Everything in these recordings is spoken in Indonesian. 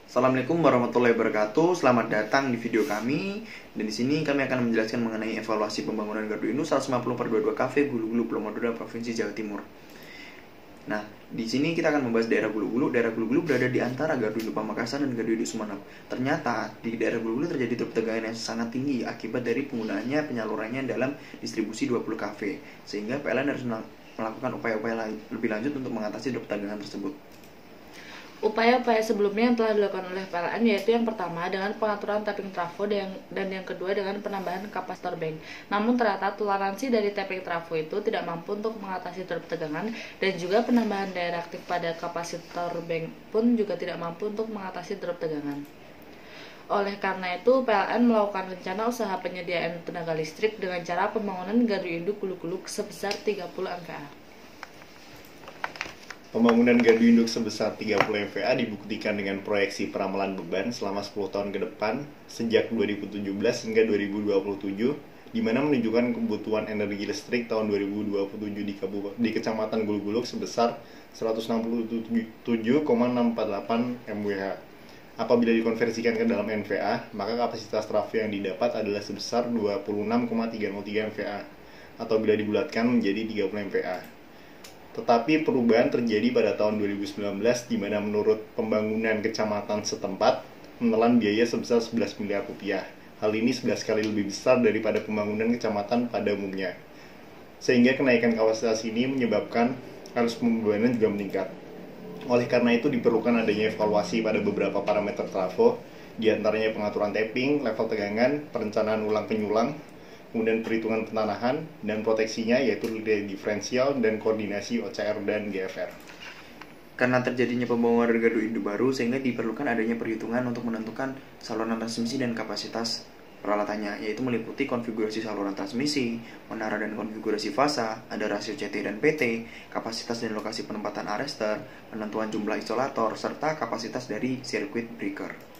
Assalamualaikum warahmatullahi wabarakatuh. Selamat datang di video kami. Dan di sini kami akan menjelaskan mengenai evaluasi pembangunan Gardu Induk 150/22 Cafe Gulu-Gulu Pulau Madura, Provinsi Jawa Timur. Nah, di sini kita akan membahas daerah Gulu-Gulu. Daerah Gulu-Gulu berada di antara Gardu Induk Pamekasan dan Gardu Induk Sumeneb. Ternyata di daerah Gulu-Gulu terjadi tegangan yang sangat tinggi akibat dari penggunaannya penyalurannya dalam distribusi 20 kafe, sehingga PLN harus melakukan upaya-upaya lebih lanjut untuk mengatasi drop tegangan tersebut. Upaya-upaya sebelumnya yang telah dilakukan oleh PLN yaitu yang pertama dengan pengaturan tapping trafo dan yang kedua dengan penambahan kapasitor bank. Namun ternyata toleransi dari tapping trafo itu tidak mampu untuk mengatasi drop tegangan, dan juga penambahan daya reaktif pada kapasitor bank pun juga tidak mampu untuk mengatasi drop tegangan. Oleh karena itu, PLN melakukan rencana usaha penyediaan tenaga listrik dengan cara pembangunan gardu induk Gulu-Gulu sebesar 30 MVA. Pembangunan gardu induk sebesar 30 MVA dibuktikan dengan proyeksi peramalan beban selama 10 tahun ke depan sejak 2017 hingga 2027, di mana menunjukkan kebutuhan energi listrik tahun 2027 di Kecamatan Gulu-Gulu sebesar 167,648 MWh. Apabila dikonversikan ke dalam NVA, maka kapasitas trafo yang didapat adalah sebesar 26,303 MVA, atau bila dibulatkan menjadi 30 MVA. Tetapi perubahan terjadi pada tahun 2019, di mana menurut pembangunan kecamatan setempat menelan biaya sebesar 11 miliar rupiah. Hal ini 11 kali lebih besar daripada pembangunan kecamatan pada umumnya. Sehingga kenaikan kapasitas ini menyebabkan arus pembebanan juga meningkat. Oleh karena itu diperlukan adanya evaluasi pada beberapa parameter trafo, di antaranya pengaturan tapping, level tegangan, perencanaan ulang penyulang, kemudian perhitungan pentanahan dan proteksinya yaitu relay diferensial dan koordinasi OCR dan GFR. Karena terjadinya pembangunan gardu induk baru, sehingga diperlukan adanya perhitungan untuk menentukan saluran transmisi dan kapasitas peralatannya, yaitu meliputi konfigurasi saluran transmisi, menara dan konfigurasi fasa, ada rasio CT dan PT, kapasitas dan lokasi penempatan arrester, penentuan jumlah isolator, serta kapasitas dari sirkuit breaker.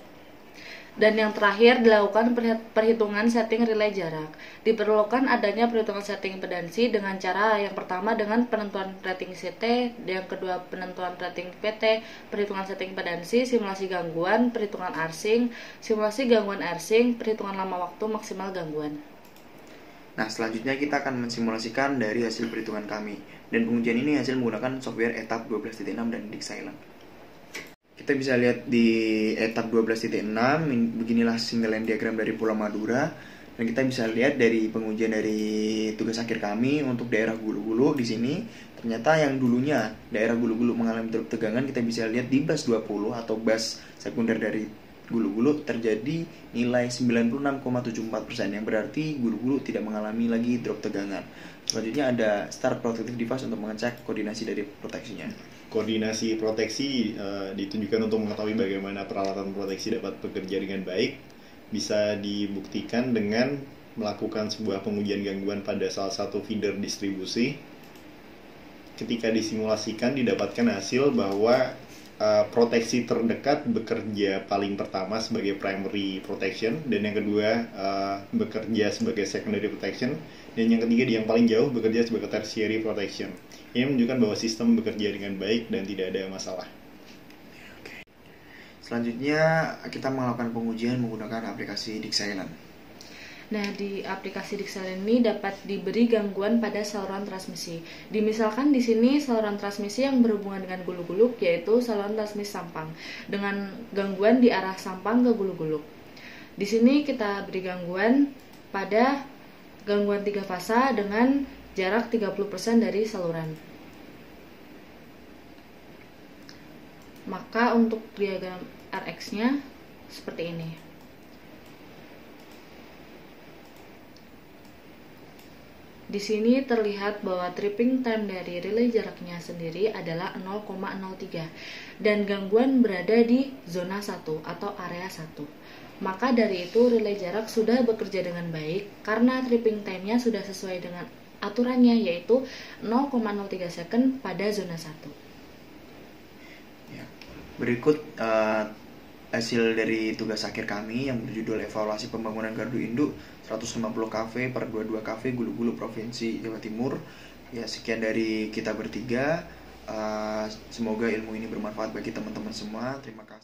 Dan yang terakhir dilakukan perhitungan setting relay jarak. Diperlukan adanya perhitungan setting impedansi dengan cara yang pertama dengan penentuan rating CT, yang kedua penentuan rating PT, perhitungan setting impedansi, simulasi gangguan, perhitungan arsing, simulasi gangguan arsing, perhitungan lama waktu maksimal gangguan. Nah, selanjutnya kita akan mensimulasikan dari hasil perhitungan kami. Dan pengujian ini hasil menggunakan software etap 12.6 dan DigSilent. Kita bisa lihat di etap 12.6, beginilah single line diagram dari Pulau Madura. Dan kita bisa lihat dari pengujian dari tugas akhir kami untuk daerah Gulu-Gulu di sini. Ternyata yang dulunya daerah Gulu-Gulu mengalami drop tegangan, kita bisa lihat di bus 20 atau bus sekunder dari Gulu-Gulu terjadi nilai 96,74%, yang berarti Gulu-Gulu tidak mengalami lagi drop tegangan. Selanjutnya ada start protective device untuk mengecek koordinasi dari proteksinya. Koordinasi proteksi ditujukan untuk mengetahui bagaimana peralatan proteksi dapat bekerja dengan baik. Bisa dibuktikan dengan melakukan sebuah pengujian gangguan pada salah satu feeder distribusi. Ketika disimulasikan didapatkan hasil bahwa proteksi terdekat bekerja paling pertama sebagai primary protection, dan yang kedua bekerja sebagai secondary protection, dan yang ketiga yang paling jauh bekerja sebagai tertiary protection. Ini menunjukkan bahwa sistem bekerja dengan baik dan tidak ada masalah. Selanjutnya kita melakukan pengujian menggunakan aplikasi DigSilent. Nah, di aplikasi DigSilent ini dapat diberi gangguan pada saluran transmisi. Dimisalkan di sini saluran transmisi yang berhubungan dengan Gulu-Gulu yaitu saluran transmisi Sampang dengan gangguan di arah Sampang ke Gulu-Gulu. Di sini kita beri gangguan pada gangguan 3 fasa dengan jarak 30% dari saluran. Maka untuk diagram RX-nya seperti ini. Di sini terlihat bahwa tripping time dari relay jaraknya sendiri adalah 0,03 dan gangguan berada di zona 1 atau area 1. Maka dari itu relay jarak sudah bekerja dengan baik karena tripping time-nya sudah sesuai dengan aturannya, yaitu 0,03 second pada zona 1. Ya. Berikut hasil dari tugas akhir kami yang berjudul evaluasi pembangunan gardu induk 150 kafe per 22 kafe Gulu-Gulu Provinsi Jawa Timur. Ya, sekian dari kita bertiga. Semoga ilmu ini bermanfaat bagi teman-teman semua. Terima kasih.